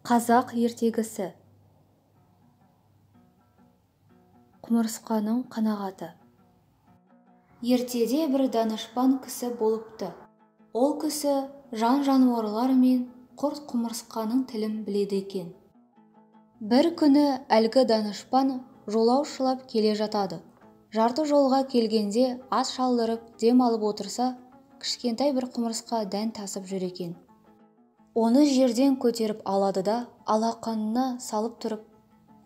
Қазақ ертегісі. Құмырсқаның қанағаты. Ертеде бір данышпан кісі болыпты. Ол кісі жан-жануарлар мен құрт-құмырсқаның тілін біледі екен. Бір күні әлгі данышпан жолаушылап келе жатады. Жарты жолға келгенде ат шалдырып дем алып отырса, кішкентай бір құмырсқа дән тасып жүр екен. Оны жерден көтеріп алады да алақанына салып тұрып: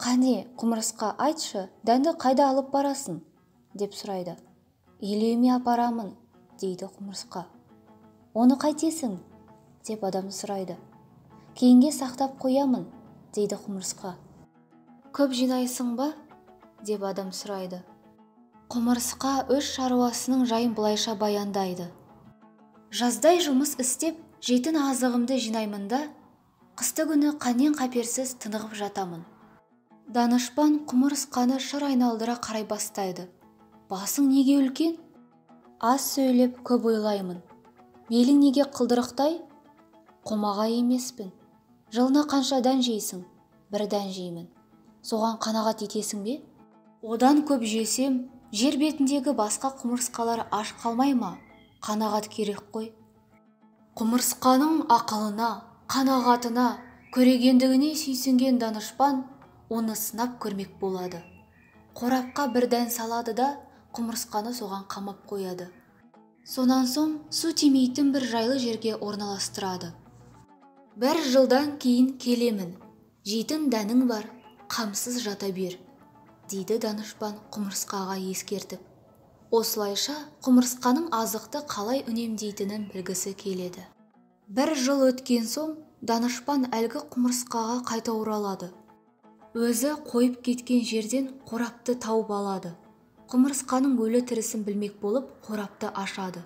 «Қане, құмырсқа, айтшы, дәнді қайда алып барасың?» деп сұрайды. «Илеуіме апарамын», дейді құмырсқа. «Оны қайтесің?» деп адам сұрайды. «Кейінге сақтап қоямын», дейді құмырсқа. «Көп жинайсың ба?» деп адам сұрайды. Құмырсқа өз шаруасының жайын былайша баяндайды. «Жаздай жұмыс істеп, жейтін азығымды жинаймын да, қысты күні қаннен-қаперсіз тынығып жатамын». Данышпан құмырсқаны шыр айналдыра қарай бастайды. «Басың неге үлкен?» «Аз сөйлеп, көп ойлаймын». «Белің неге қылдырықтай?» «Қомағай емеспін». «Жылына қанша дән жейсің?» «Бір дән жеймін». «Соған қанағат етесің бе?» «Одан көп жесем, жер бетіндегі басқа құмырсқалар аш қалмай ма? Қанағат керек қой». Құмырсқаның ақылына, қанағатына, көрегендігіне сүйсінген данышпан оны сынап көрмек болады. Қорапқа бір дән салады да құмырсқаны соған қамап қояды. Сонан соң су тимейтін бір жайлы жерге орналастырады. «Бір жылдан кейін келемін. Жейтін дәнің бар, қамсыз жата бер», дейді данышпан құмырсқаға ескертіп. Осылайша құмырсқаның азықты қалай үнемдейтінін білгісі келеді. Бір жыл өткен соң данышпан әлгі құмырсқаға қайта оралады. Өзі қойып кеткен жерден қорапты тауып алады. Құмырсқаның өлі тірісін білмек болып қорапты ашады.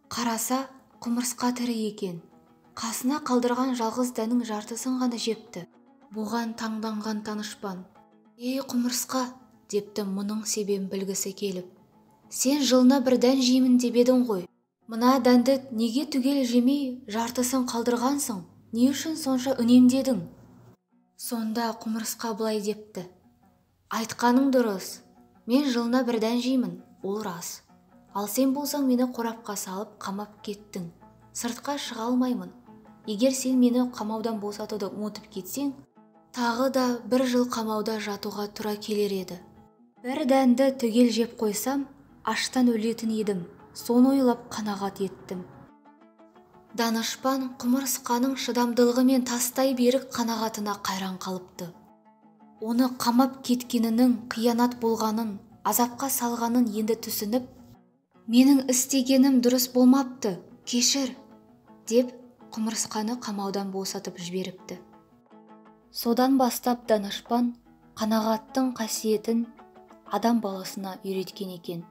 Қараса, құмырсқа тірі екен. Қасына қалдырған жалғыз дәннің жартысын ғана жепті. Бұған таңданған данышпан: «Ей құмырсқа», депті мұның себебін білгісі келіп. «Сен жылына бір дән жеймін деп едің ғой. Мына дәнді неге түгел жемей жартысын қалдырғансың? Не үшін сонша үнемдедің?» Сонда құмырсқа былай депті: «Айтқаның дұрыс. Мен жылына бір дән жеймін, ол рас. Ал сен болсаң мені қорапқа салып қамап кеттің. Сыртқа шыға алмаймын. Егер сен мені қамаудан босатуды ұмытып кетсең, тағы да бір жыл қамауда жатуға тура келер еді. Бір дәнді түгел жеп қойсам, аштан өлетін едім. Соны ойлап қанағат еттім». Данышпан құмырсқаның шыдамдылығы мен тастай берік қанағатына қайран қалыпты. Оны қамап кеткенінің қиянат болғанын, азапқа салғанын енді түсініп: «Менің істегенім дұрыс болмапты, кешір», деп құмырсқаны қамаудан босатып жіберіпті. Содан бастап данышпан қанағаттың қасиетін адам баласына үйреткен екен.